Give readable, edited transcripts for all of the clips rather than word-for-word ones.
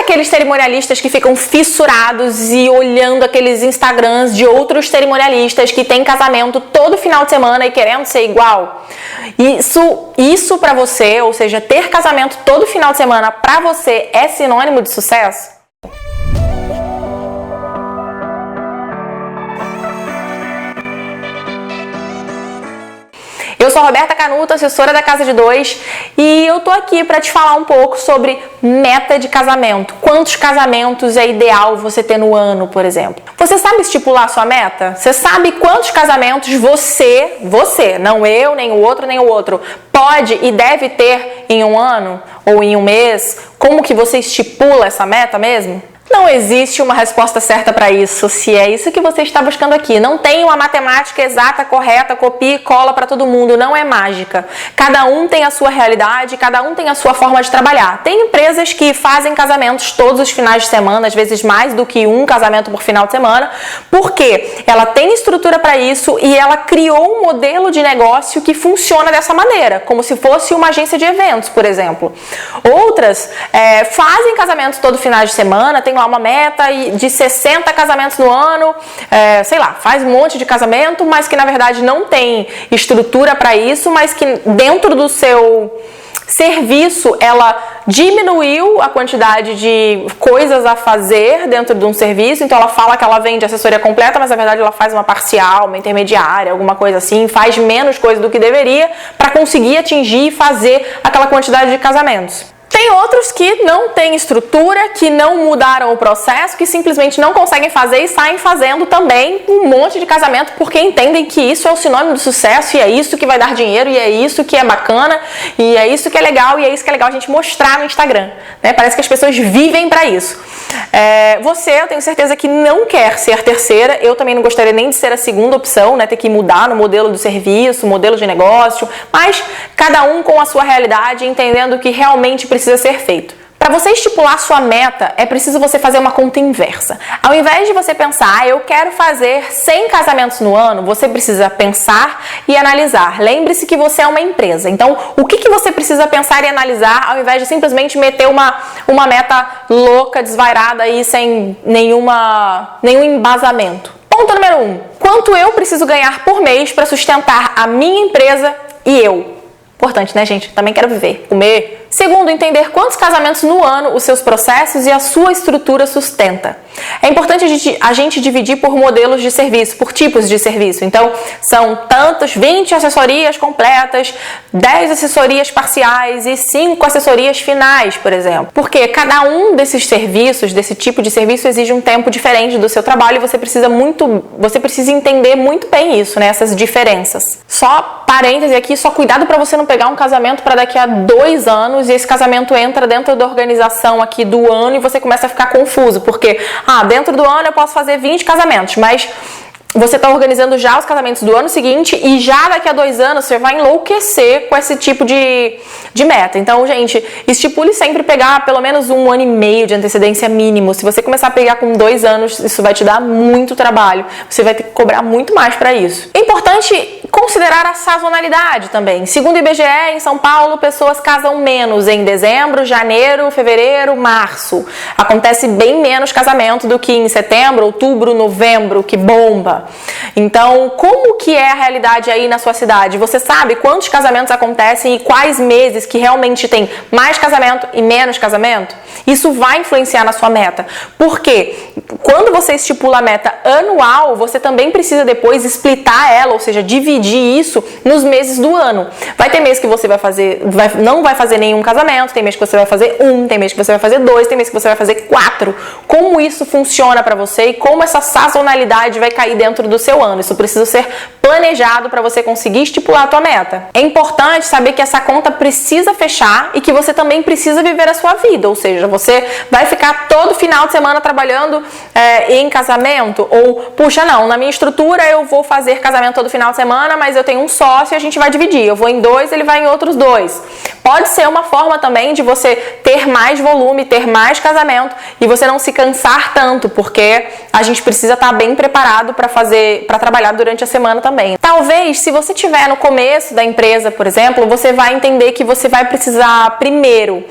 daqueles cerimonialistas que ficam fissurados e olhando aqueles Instagrams de outros cerimonialistas que têm casamento todo final de semana e querendo ser igual? Isso pra você, ou seja, ter casamento todo final de semana pra você é sinônimo de sucesso? Eu sou a Roberta Canuto, assessora da Casa de Dois, e eu tô aqui para te falar um pouco sobre meta de casamento. Quantos casamentos é ideal você ter no ano, por exemplo? Você sabe estipular a sua meta? Você sabe quantos casamentos você, não eu, nem o outro, pode e deve ter em um ano ou em um mês? Como que você estipula essa meta mesmo? Não existe uma resposta certa para isso, se é isso que você está buscando aqui. Não tem uma matemática exata, correta, copia e cola para todo mundo, não é mágica. Cada um tem a sua realidade, cada um tem a sua forma de trabalhar. Tem empresas que fazem casamentos todos os finais de semana, às vezes mais do que um casamento por final de semana, porque ela tem estrutura para isso e ela criou um modelo de negócio que funciona dessa maneira, como se fosse uma agência de eventos, por exemplo. Outras fazem casamentos todo final de semana, tem lá uma meta de 60 casamentos no ano, sei lá, faz um monte de casamento, mas que na verdade não tem estrutura para isso, mas que dentro do seu serviço ela diminuiu a quantidade de coisas a fazer dentro de um serviço, então ela fala que ela vende assessoria completa, mas na verdade ela faz uma parcial, uma intermediária, alguma coisa assim, faz menos coisa do que deveria para conseguir atingir e fazer aquela quantidade de casamentos. Tem outros que não têm estrutura, que não mudaram o processo, que simplesmente não conseguem fazer e saem fazendo também um monte de casamento porque entendem que isso é o sinônimo de sucesso e é isso que vai dar dinheiro e é isso que é bacana e é isso que é legal e é isso que é legal a gente mostrar no Instagram, né? Parece que as pessoas vivem para isso. Eu tenho certeza que não quer ser a terceira, eu também não gostaria nem de ser a segunda opção, né? Ter que mudar no modelo do serviço, modelo de negócio, mas cada um com a sua realidade, entendendo que realmente precisa ser feito. Para você estipular sua meta, é preciso você fazer uma conta inversa. Ao invés de você pensar, eu quero fazer 100 casamentos no ano, você precisa pensar e analisar. Lembre-se que você é uma empresa. Então, o que você precisa pensar e analisar, ao invés de simplesmente meter uma meta louca, desvairada e sem nenhum embasamento? Ponto número 1. Quanto eu preciso ganhar por mês para sustentar a minha empresa e eu? Importante, né, gente? Também quero viver, comer. Segundo, entender quantos casamentos no ano os seus processos e a sua estrutura sustenta. É importante a gente dividir por modelos de serviço, por tipos de serviço. Então, são 20 assessorias completas, 10 assessorias parciais e 5 assessorias finais, por exemplo. Porque cada um desses serviços, desse tipo de serviço, exige um tempo diferente do seu trabalho e você precisa entender muito bem isso, né? Essas diferenças. Só parêntese aqui, só cuidado para você não pegar um casamento para daqui a 2 anos e esse casamento entra dentro da organização aqui do ano e você começa a ficar confuso, porque dentro do ano eu posso fazer 20 casamentos, mas você está organizando já os casamentos do ano seguinte e já daqui a 2 anos você vai enlouquecer com esse tipo de meta. Então, gente, estipule sempre pegar pelo menos 1 ano e meio de antecedência mínimo. Se você começar a pegar com 2 anos, isso vai te dar muito trabalho. Você vai ter que cobrar muito mais para isso. É importante considerar a sazonalidade também. Segundo o IBGE, em São Paulo, pessoas casam menos em dezembro, janeiro, fevereiro, março. Acontece bem menos casamento do que em setembro, outubro, novembro, que bomba. Então, como que é a realidade aí na sua cidade? Você sabe quantos casamentos acontecem e quais meses que realmente tem mais casamento e menos casamento? Isso vai influenciar na sua meta. Porque quando você estipula a meta anual, você também precisa depois splitar ela, ou seja, dividir isso nos meses do ano. Vai ter mês que você não vai fazer nenhum casamento, tem mês que você vai fazer 1, tem mês que você vai fazer 2, tem mês que você vai fazer 4. Como isso funciona para você e como essa sazonalidade vai cair dentro do seu ano? Isso precisa ser planejado para você conseguir estipular a tua meta. É importante saber que essa conta precisa fechar e que você também precisa viver a sua vida, ou seja, você vai ficar todo final de semana trabalhando em casamento ou, puxa, não, na minha estrutura eu vou fazer casamento todo final de semana, mas eu tenho um sócio e a gente vai dividir. Eu vou em 2, ele vai em outros 2. Pode ser uma forma também de você ter mais volume, ter mais casamento e você não se cansar tanto, porque a gente precisa estar bem preparado para para trabalhar durante a semana também. Talvez, se você estiver no começo da empresa, por exemplo, você vai entender que você vai precisar primeiro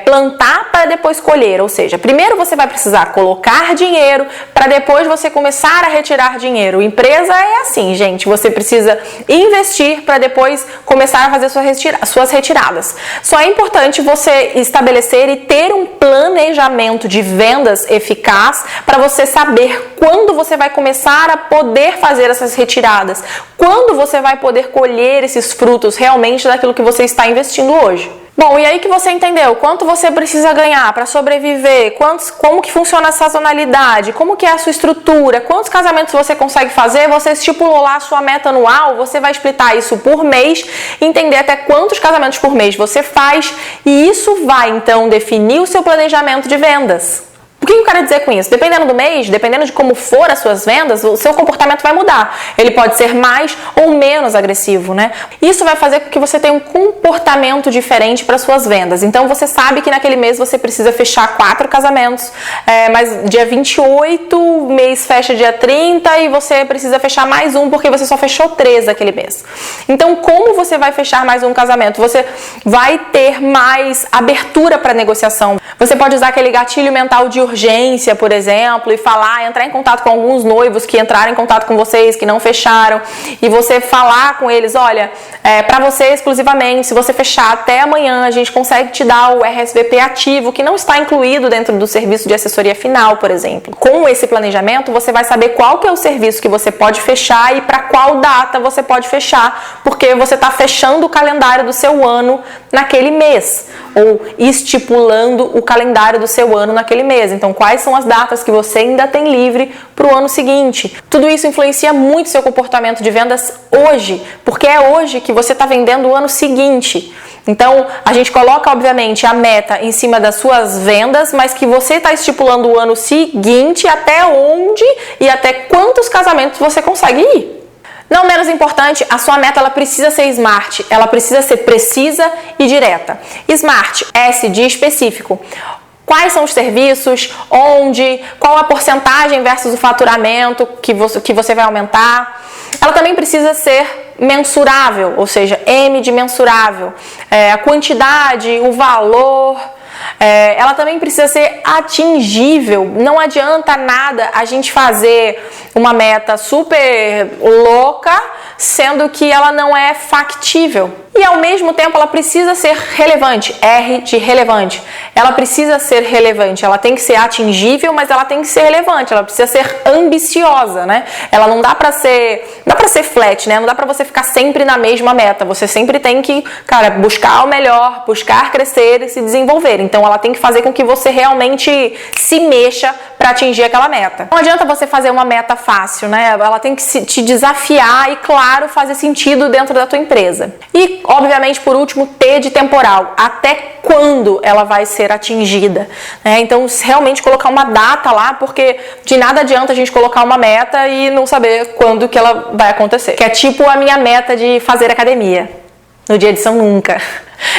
plantar para depois colher, ou seja, primeiro você vai precisar colocar dinheiro para depois você começar a retirar dinheiro. Empresa é assim, gente, você precisa investir para depois começar a fazer suas retiradas. Só é importante você estabelecer e ter um planejamento de vendas eficaz para você saber quando você vai começar a poder fazer essas retiradas, quando você vai poder colher esses frutos realmente daquilo que você está investindo hoje. Bom, e aí que você entendeu quanto você precisa ganhar para sobreviver, como que funciona a sazonalidade, como que é a sua estrutura, quantos casamentos você consegue fazer, você estipulou lá a sua meta anual, você vai splitar isso por mês, entender até quantos casamentos por mês você faz e isso vai então definir o seu planejamento de vendas. O que eu quero dizer com isso? Dependendo do mês, dependendo de como for as suas vendas, o seu comportamento vai mudar. Ele pode ser mais ou menos agressivo, né? Isso vai fazer com que você tenha um comportamento diferente para suas vendas. Então, você sabe que naquele mês você precisa fechar 4 casamentos, mas dia 28, mês fecha dia 30 e você precisa fechar mais um porque você só fechou 3 naquele mês. Então, como você vai fechar mais um casamento? Você vai ter mais abertura para negociação. Você pode usar aquele gatilho mental de urgência, por exemplo, e entrar em contato com alguns noivos que entraram em contato com vocês, que não fecharam, e você falar com eles, olha, para você exclusivamente, se você fechar até amanhã, a gente consegue te dar o RSVP ativo, que não está incluído dentro do serviço de assessoria final, por exemplo. Com esse planejamento, você vai saber qual que é o serviço que você pode fechar e para qual data você pode fechar, porque você está fechando o calendário do seu ano naquele mês, ou estipulando o calendário do seu ano naquele mês. Então, quais são as datas que você ainda tem livre para o ano seguinte? Tudo isso influencia muito seu comportamento de vendas hoje, porque é hoje que você está vendendo o ano seguinte. Então, a gente coloca, obviamente, a meta em cima das suas vendas, mas que você está estipulando o ano seguinte, até onde e até quantos casamentos você consegue ir. Não menos importante, a sua meta ela precisa ser smart, ela precisa ser precisa e direta. Smart, S de específico. Quais são os serviços, onde, qual a porcentagem versus o faturamento que você vai aumentar. Ela também precisa ser mensurável, ou seja, M de mensurável. A quantidade, o valor. Ela também precisa ser atingível. Não adianta nada a gente fazer uma meta super louca, sendo que ela não é factível. E ao mesmo tempo ela precisa ser relevante, R de relevante. Ela precisa ser relevante, ela tem que ser atingível, mas ela tem que ser relevante, ela precisa ser ambiciosa, né? Ela não dá pra ser flat, né? Não dá pra você ficar sempre na mesma meta. Você sempre tem que, buscar o melhor, buscar crescer e se desenvolver. Então ela tem que fazer com que você realmente se mexa para atingir aquela meta. Não adianta você fazer uma meta fácil, né? Ela tem que te desafiar e, claro, fazer sentido dentro da tua empresa. E, obviamente, por último, T de temporal. Até quando ela vai ser atingida, né? Então, realmente colocar uma data lá, porque de nada adianta a gente colocar uma meta e não saber quando que ela vai acontecer. Que é tipo a minha meta de fazer academia. No dia de São Nunca.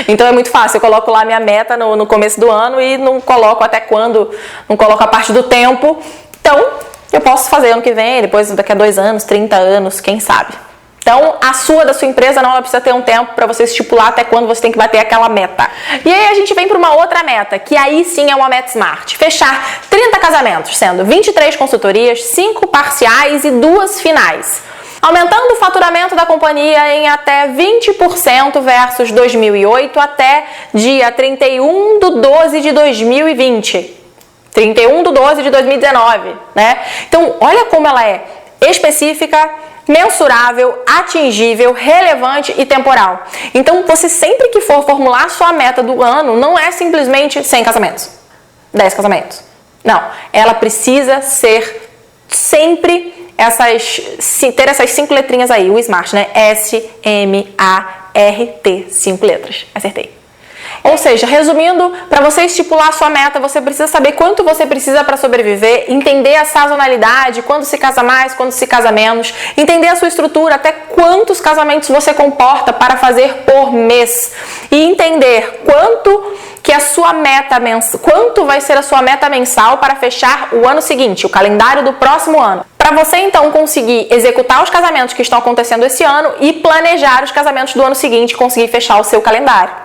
Então é muito fácil, eu coloco lá minha meta no começo do ano e não coloco até quando, não coloco a parte do tempo. Então, eu posso fazer ano que vem, depois daqui a 2 anos, 30 anos, quem sabe. Então, da sua empresa, não, ela precisa ter um tempo para você estipular até quando você tem que bater aquela meta. E aí a gente vem para uma outra meta, que aí sim é uma meta smart. Fechar 30 casamentos, sendo 23 consultorias, 5 parciais e 2 finais. Aumentando o faturamento da companhia em até 20% versus 2008 até dia 31/12 de 2020. 31/12 de 2019, né? Então, olha como ela é específica, mensurável, atingível, relevante e temporal. Então, você sempre que for formular a sua meta do ano, não é simplesmente 100 casamentos, 10 casamentos. Não, ela precisa ser sempre ter essas 5 letrinhas aí, o SMART, né? S-M-A-R-T, 5 letras. Acertei. Ou seja, resumindo, para você estipular a sua meta, você precisa saber quanto você precisa para sobreviver, entender a sazonalidade, quando se casa mais, quando se casa menos, entender a sua estrutura, até quantos casamentos você comporta para fazer por mês e entender quanto vai ser a sua meta mensal para fechar o ano seguinte, o calendário do próximo ano. para você então conseguir executar os casamentos que estão acontecendo esse ano e planejar os casamentos do ano seguinte e conseguir fechar o seu calendário.